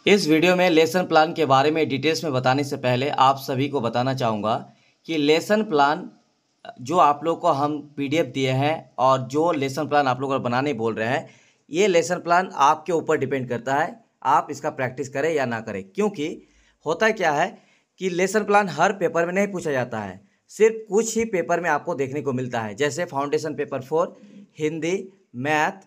इस वीडियो में lesson plan के बारे में डिटेल्स में बताने से पहले आप सभी को बताना चाहूँगा कि लेसन प्लान जो आप लोग को हम पीडीएफ दिए हैं और जो लेसन प्लान आप लोग को बनाने बोल रहे हैं, ये लेसन प्लान आपके ऊपर डिपेंड करता है आप इसका प्रैक्टिस करें या ना करें। क्योंकि होता क्या है कि लेसन प्लान हर पेपर में नहीं पूछा जाता है, सिर्फ कुछ ही पेपर में आपको देखने को मिलता है। जैसे foundation paper 4, Hindi, math,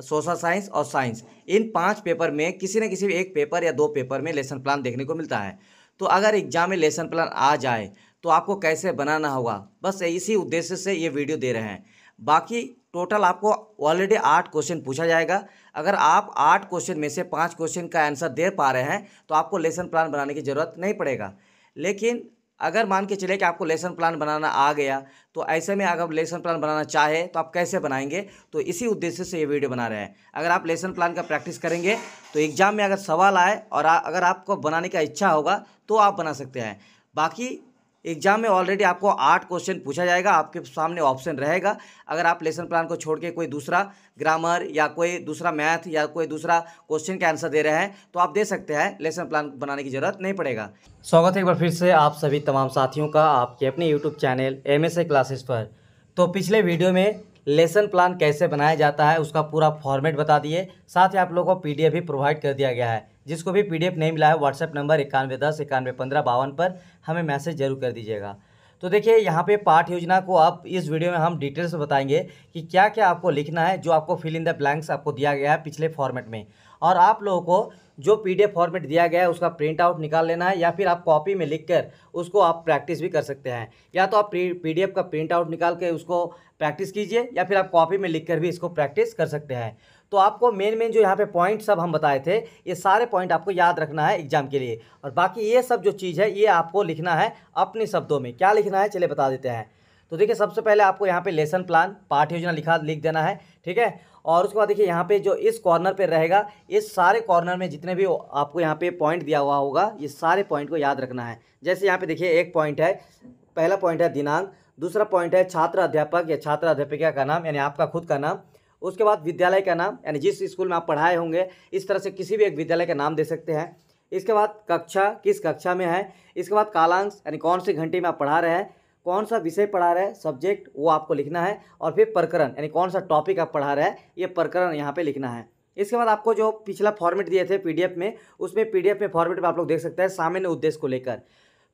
social science और साइंस, इन 5 पेपर में किसी न किसी एक पेपर या 2 पेपर में लेसन प्लान देखने को मिलता है। तो अगर एग्जाम में लेसन प्लान आ जाए तो आपको कैसे बनाना होगा, बस इसी उद्देश्य से ये वीडियो दे रहे हैं। बाकी टोटल आपको ऑलरेडी 8 क्वेश्चन पूछा जाएगा। अगर आप 8 क्वेश्चन में से 5 क्वेश्चन का आंसर दे पा रहे हैं तो आपको लेसन प्लान बनाने की ज़रूरत नहीं पड़ेगा। लेकिन अगर मान के चले कि आपको लेसन प्लान बनाना आ गया, तो ऐसे में अगर लेसन प्लान बनाना चाहे तो आप कैसे बनाएंगे, तो इसी उद्देश्य से ये वीडियो बना रहे हैं। अगर आप लेसन प्लान का प्रैक्टिस करेंगे तो एग्जाम में अगर सवाल आए और अगर आपको बनाने का इच्छा होगा तो आप बना सकते हैं। बाकी एग्जाम में ऑलरेडी आपको 8 क्वेश्चन पूछा जाएगा, आपके सामने ऑप्शन रहेगा। अगर आप लेसन प्लान को छोड़ के कोई दूसरा ग्रामर या कोई दूसरा मैथ या कोई दूसरा क्वेश्चन का आंसर दे रहे हैं तो आप दे सकते हैं, लेसन प्लान बनाने की ज़रूरत नहीं पड़ेगा। स्वागत है एक बार फिर से आप सभी तमाम साथियों का आपके अपने यूट्यूब चैनल MSA क्लासेस पर। तो पिछले वीडियो में लेसन प्लान कैसे बनाया जाता है उसका पूरा फॉर्मेट बता दिए, साथ ही आप लोगों को PDF भी प्रोवाइड कर दिया गया है। जिसको भी PDF नहीं मिला है व्हाट्सएप नंबर 9110 911552 पर हमें मैसेज जरूर कर दीजिएगा। तो देखिए यहाँ पे पाठ योजना को आप इस वीडियो में हम डिटेल्स में बताएंगे कि क्या क्या आपको लिखना है, जो आपको फिल इन द ब्लैंक्स आपको दिया गया है पिछले फॉर्मेट में। और आप लोगों को जो PDF फॉर्मेट दिया गया है उसका प्रिंट आउट निकाल लेना है, या फिर आप कॉपी में लिखकर उसको आप प्रैक्टिस भी कर सकते हैं। या तो आप PDF का प्रिंट आउट निकाल के उसको प्रैक्टिस कीजिए, या फिर आप कॉपी में लिखकर भी इसको प्रैक्टिस कर सकते हैं। तो आपको मेन जो यहाँ पे पॉइंट सब हम बताए थे, ये सारे पॉइंट आपको याद रखना है एग्जाम के लिए। और बाकी ये सब जो चीज़ है ये आपको लिखना है अपने शब्दों में। क्या लिखना है चलिए बता देते हैं। तो देखिए सबसे पहले आपको यहाँ पे लेसन प्लान पाठ योजना लिख देना है, ठीक है। और उसके बाद देखिए यहाँ पे जो इस कॉर्नर पे रहेगा, इस सारे कॉर्नर में जितने भी आपको यहाँ पे पॉइंट दिया हुआ होगा, ये सारे पॉइंट को याद रखना है। जैसे यहाँ पे देखिए एक पॉइंट है, पहला पॉइंट है दिनांक, दूसरा पॉइंट है छात्र अध्यापक या छात्र अध्यापिका का नाम यानी आपका खुद का नाम, उसके बाद विद्यालय का नाम यानी जिस स्कूल में आप पढ़ाए होंगे इस तरह से किसी भी एक विद्यालय का नाम दे सकते हैं। इसके बाद कक्षा, किस कक्षा में है। इसके बाद कालांश यानी कौन सी घंटे में आप पढ़ा रहे हैं, कौन सा विषय पढ़ा रहे हैं, सब्जेक्ट वो आपको लिखना है। और फिर प्रकरण यानी कौन सा टॉपिक आप पढ़ा रहे हैं, ये प्रकरण यहाँ पे लिखना है। इसके बाद आपको जो पिछला फॉर्मेट दिए थे PDF में, उसमें PDF में फॉर्मेट में आप लोग देख सकते हैं सामान्य उद्देश्य को लेकर।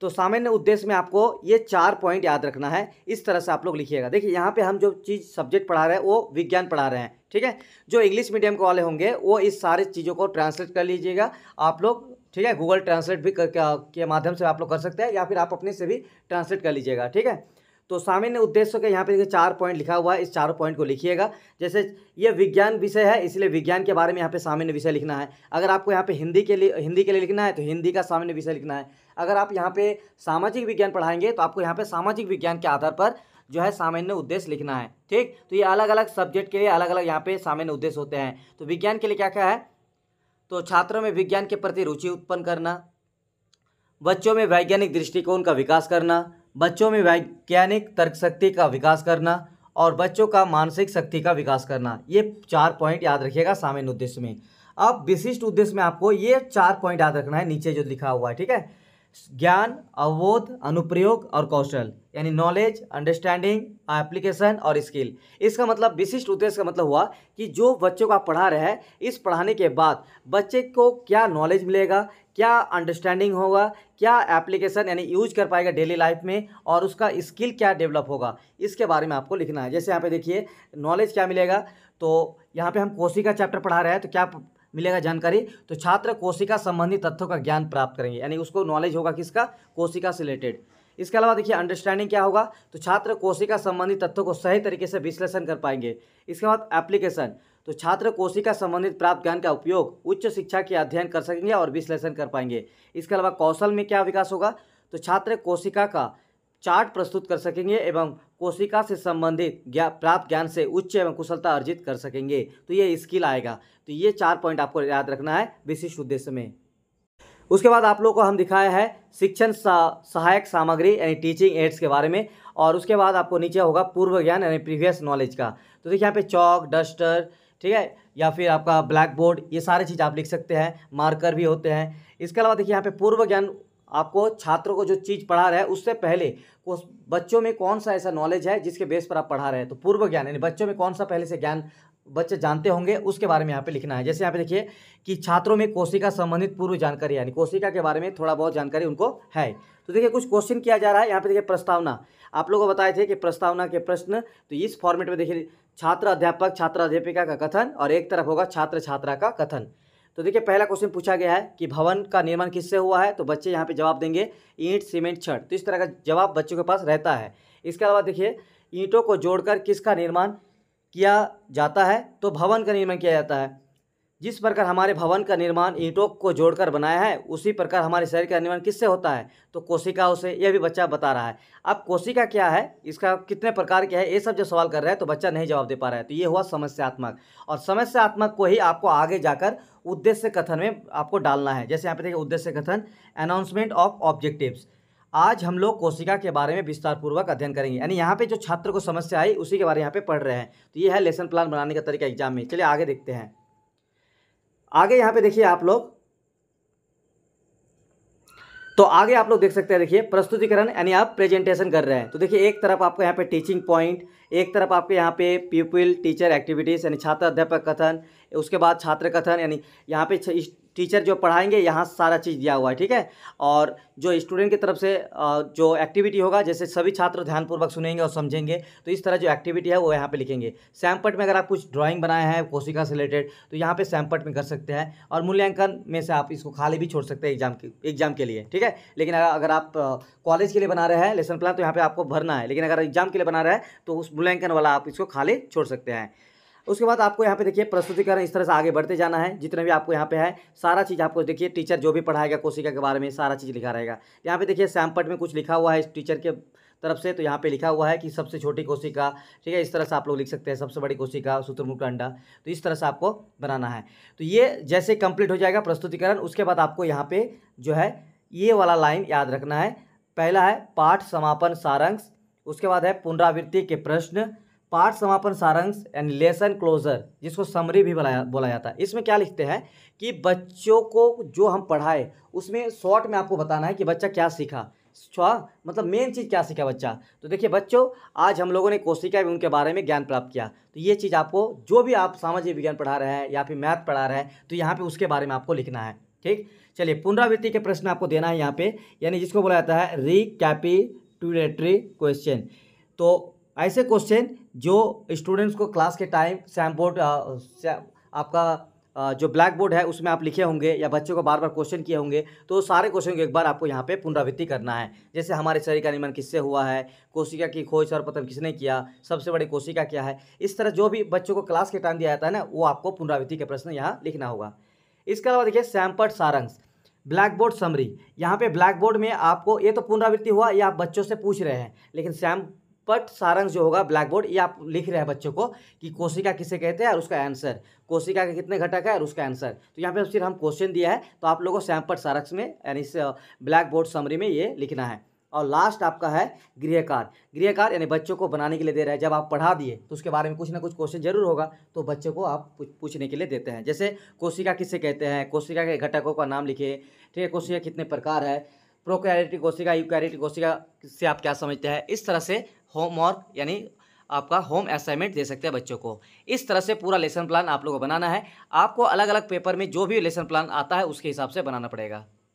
तो सामान्य उद्देश्य में आपको ये 4 पॉइंट याद रखना है। इस तरह से आप लोग लिखिएगा। देखिए यहाँ पे हम जो चीज़ सब्जेक्ट पढ़ा रहे हैं वो विज्ञान पढ़ा रहे हैं, ठीक है। जो इंग्लिश मीडियम के वाले होंगे वो इस सारी चीज़ों को ट्रांसलेट कर लीजिएगा आप लोग, ठीक है। गूगल ट्रांसलेट भी के माध्यम से आप लोग कर सकते हैं, या फिर आप अपने से भी ट्रांसलेट कर लीजिएगा, ठीक है। तो सामान्य उद्देश्य के यहाँ पे देखिए 4 पॉइंट लिखा हुआ है, इस 4 पॉइंट को लिखिएगा। जैसे ये विज्ञान विषय है इसलिए विज्ञान के बारे में यहाँ पे सामान्य विषय लिखना है। अगर आपको यहाँ पे हिंदी के लिए लिखना है तो हिंदी का सामान्य विषय लिखना है। अगर आप यहाँ पे सामाजिक विज्ञान पढ़ाएंगे तो आपको यहाँ पे सामाजिक विज्ञान के आधार पर जो है सामान्य उद्देश्य लिखना है, ठीक। तो ये अलग अलग सब्जेक्ट के लिए अलग अलग यहाँ पे सामान्य उद्देश्य होते हैं। तो विज्ञान के लिए क्या क्या है, तो छात्रों में विज्ञान के प्रति रुचि उत्पन्न करना, बच्चों में वैज्ञानिक दृष्टिकोण का विकास करना, बच्चों में वैज्ञानिक तर्क शक्ति का विकास करना, और बच्चों का मानसिक शक्ति का विकास करना। ये 4 पॉइंट याद रखिएगा सामान्य उद्देश्य में। अब विशिष्ट उद्देश्य में आपको ये 4 पॉइंट याद रखना है, नीचे जो लिखा हुआ है, ठीक है। ज्ञान, अवबोध, अनुप्रयोग और कौशल यानी नॉलेज, अंडरस्टैंडिंग, एप्लीकेशन और स्किल। इसका मतलब विशिष्ट उद्देश्य का मतलब हुआ कि जो बच्चों को आप पढ़ा रहे हैं, इस पढ़ाने के बाद बच्चे को क्या नॉलेज मिलेगा, क्या अंडरस्टैंडिंग होगा, क्या एप्लीकेशन यानी यूज कर पाएगा डेली लाइफ में, और उसका स्किल क्या डेवलप होगा, इसके बारे में आपको लिखना है। जैसे यहाँ पे देखिए नॉलेज क्या मिलेगा, तो यहाँ पे हम कोशिका चैप्टर पढ़ा रहे हैं तो क्या मिलेगा जानकारी, तो छात्र कोशिका संबंधी तथ्यों का ज्ञान प्राप्त करेंगे, यानी उसको नॉलेज होगा किसका, कोशिका से रिलेटेड। इसके अलावा देखिए अंडरस्टैंडिंग क्या होगा, तो छात्र कोशिका संबंधी तथ्यों को सही तरीके से विश्लेषण कर पाएंगे। इसके बाद एप्लीकेशन, तो छात्र कोशिका संबंधित प्राप्त ज्ञान का उपयोग उच्च शिक्षा के अध्ययन कर सकेंगे और विश्लेषण कर पाएंगे। इसके अलावा कौशल में क्या विकास होगा, तो छात्र कोशिका का चार्ट प्रस्तुत कर सकेंगे एवं कोशिका से संबंधित प्राप्त ज्ञान से उच्च एवं कुशलता अर्जित कर सकेंगे। तो ये स्किल आएगा। तो ये 4 पॉइंट आपको याद रखना है विशिष्ट उद्देश्य में। उसके बाद आप लोगों को हम दिखाया है शिक्षण सहायक सामग्री यानी टीचिंग एड्स के बारे में, और उसके बाद आपको नीचे होगा पूर्व ज्ञान यानी प्रीवियस नॉलेज का। तो देखिए यहाँ पे चौक, डस्टर, ठीक है, या फिर आपका ब्लैक बोर्ड, ये सारी चीज़ आप लिख सकते हैं, मार्कर भी होते हैं। इसके अलावा देखिए यहाँ पे पूर्व ज्ञान, आपको छात्रों को जो चीज़ पढ़ा रहे हैं उससे पहले उस बच्चों में कौन सा ऐसा नॉलेज है जिसके बेस पर आप पढ़ा रहे हैं, तो पूर्व ज्ञान यानी बच्चों में कौन सा पहले से ज्ञान बच्चे जानते होंगे उसके बारे में यहाँ पे लिखना है। जैसे यहाँ पे देखिए कि छात्रों में कोशिका संबंधित पूर्व जानकारी, यानी कोशिका के बारे में थोड़ा बहुत जानकारी उनको है। तो देखिए कुछ क्वेश्चन किया जा रहा है यहाँ पे। देखिए प्रस्तावना, आप लोगों को बताए थे कि प्रस्तावना के प्रश्न, तो इस फॉर्मेट में देखिए छात्र अध्यापक छात्र अध्यापिका का कथन और एक तरफ होगा छात्र छात्रा का कथन। तो देखिए पहला क्वेश्चन पूछा गया है कि भवन का निर्माण किससे हुआ है, तो बच्चे यहाँ पे जवाब देंगे ईंट सीमेंट छड़। तो इस तरह का जवाब बच्चों के पास रहता है। इसके अलावा देखिए ईंटों को जोड़कर किसका निर्माण किया जाता है, तो भवन का निर्माण किया जाता है। जिस प्रकार हमारे भवन का निर्माण ईंटों को जोड़कर बनाया है, उसी प्रकार हमारे शरीर का निर्माण किससे होता है, तो कोशिकाओं से। यह भी बच्चा बता रहा है। अब कोशिका क्या है, इसका कितने प्रकार के है, ये सब जो सवाल कर रहे हैं तो बच्चा नहीं जवाब दे पा रहा है। तो ये हुआ समस्यात्मक, और समस्यात्मक को ही आपको आगे जाकर उद्देश्य कथन में आपको डालना है। जैसे यहाँ पे देखिए उद्देश्य कथन, अनाउंसमेंट ऑफ ऑब्जेक्टिव्स। आज हम लोग कोशिका के बारे में विस्तार पूर्वक अध्ययन करेंगे, यानी यहाँ पे जो छात्र को समस्या आई उसी के बारे में यहाँ पे पढ़ रहे हैं। तो ये है लेसन प्लान बनाने का तरीका एग्जाम में। चलिए आगे देखते हैं। आगे यहाँ पे देखिए आप लोग, तो आगे आप लोग देख सकते हैं, देखिए प्रस्तुतिकरण यानी आप प्रेजेंटेशन कर रहे हैं। तो देखिए एक तरफ आपको यहाँ पे टीचिंग पॉइंट, एक तरफ आपके यहाँ पे पीपल टीचर एक्टिविटीज़ यानी छात्र अध्यापक कथन, उसके बाद छात्र कथन यानी यहाँ पे टीचर जो पढ़ाएंगे यहाँ सारा चीज़ दिया हुआ है, ठीक है। और जो स्टूडेंट की तरफ से जो एक्टिविटी होगा, जैसे सभी छात्र ध्यानपूर्वक सुनेंगे और समझेंगे, तो इस तरह जो एक्टिविटी है वो यहाँ पे लिखेंगे। सैमपट में अगर आप कुछ ड्राइंग बनाए हैं कोशिका से रिलेटेड तो यहाँ पे सैमपट में कर सकते हैं, और मूल्यांकन में से आप इसको खाली भी छोड़ सकते हैं एग्जाम के लिए, ठीक है। लेकिन अगर आप कॉलेज के लिए बना रहे हैं लेसन प्लान तो यहाँ पे आपको भरना है, लेकिन अगर एग्जाम के लिए बना रहे हैं तो उस मूल्यांकन वाला आप इसको खाली छोड़ सकते हैं। उसके बाद आपको यहाँ पे देखिए प्रस्तुतिकरण इस तरह से आगे बढ़ते जाना है। जितने भी आपको यहाँ पे है सारा चीज़ आपको देखिए टीचर जो भी पढ़ाएगा कोशिका के बारे में सारा चीज़ लिखा रहेगा। यहाँ पे देखिए सैमपट में कुछ लिखा हुआ है इस टीचर के तरफ से, तो यहाँ पे लिखा हुआ है कि सबसे छोटी कोशिका, ठीक है। इस तरह से आप लोग लिख सकते हैं, सबसे बड़ी कोशिका, शुतुरमुर्ग का अंडा। तो इस तरह से आपको बनाना है। तो ये जैसे कंप्लीट हो जाएगा प्रस्तुतिकरण, उसके बाद आपको यहाँ पे जो है ये वाला लाइन याद रखना है। पहला है पाठ समापन सारांश, उसके बाद है पुनरावृत्ति के प्रश्न, पाठ समापन सारांश यानी लेसन क्लोजर, जिसको समरी भी बोला जाता है। इसमें क्या लिखते हैं कि बच्चों को जो हम पढ़ाए उसमें शॉर्ट में आपको बताना है कि बच्चा क्या सीखा, मतलब मेन चीज़ क्या सीखा बच्चा। तो देखिए बच्चों, आज हम लोगों ने कोशिका एवं उनके बारे में ज्ञान प्राप्त किया, तो ये चीज़ आपको जो भी आप सामाजिक विज्ञान पढ़ा रहे हैं या फिर मैथ पढ़ा रहे हैं तो यहाँ पे उसके बारे में आपको लिखना है, ठीक। चलिए पुनरावृत्ति के प्रश्न आपको देना है यहाँ पे, यानी जिसको बोला जाता है रिकैपिटुलेटरी क्वेश्चन। तो ऐसे क्वेश्चन जो स्टूडेंट्स को क्लास के टाइम सैम बोर्ड आपका जो ब्लैक बोर्ड है उसमें आप लिखे होंगे या बच्चों को बार बार क्वेश्चन किए होंगे, तो सारे क्वेश्चन को एक बार आपको यहाँ पे पुनरावृत्ति करना है। जैसे हमारे शरीर का निर्माण किससे हुआ है, कोशिका की खोज सर्वप्रथम किसने किया, सबसे बड़ी कोशिका क्या है, इस तरह जो भी बच्चों को क्लास के टाइम दिया जाता है ना, वो आपको पुनरावृत्ति के प्रश्न यहाँ लिखना होगा। इसके अलावा देखिए सैमपट सारांश, ब्लैक बोर्ड समरी। यहाँ पे ब्लैक बोर्ड में आपको ये तो पुनरावृत्ति हुआ, ये आप बच्चों से पूछ रहे हैं, लेकिन सैमपट सारांश जो होगा ब्लैक बोर्ड, ये आप लिख रहे हैं बच्चों को कि कोशिका किसे कहते हैं और उसका आंसर, कोशिका के कितने घटक है और उसका आंसर। तो यहाँ पे सिर्फ हम क्वेश्चन दिया है, तो आप लोगों को सैमपट सारांश में यानी ब्लैक बोर्ड समरी में ये लिखना है। और लास्ट आपका है गृहकार यानी बच्चों को बनाने के लिए दे रहे हैं। जब आप पढ़ा दिए तो उसके बारे में कुछ ना कुछ क्वेश्चन जरूर होगा, तो बच्चों को आप पूछने के लिए देते हैं। जैसे कोशिका किसे कहते हैं, कोशिका के घटकों का नाम लिखिए, ठीक है, कोशिका कितने प्रकार है, प्रोकैरियोटिक कोशिका, यूकैरियोटिक कोशिका से आप क्या समझते हैं। इस तरह से होमवर्क यानी आपका होम असाइनमेंट दे सकते हैं बच्चों को। इस तरह से पूरा लेसन प्लान आप लोगों को बनाना है। आपको अलग अलग पेपर में जो भी लेसन प्लान आता है उसके हिसाब से बनाना पड़ेगा।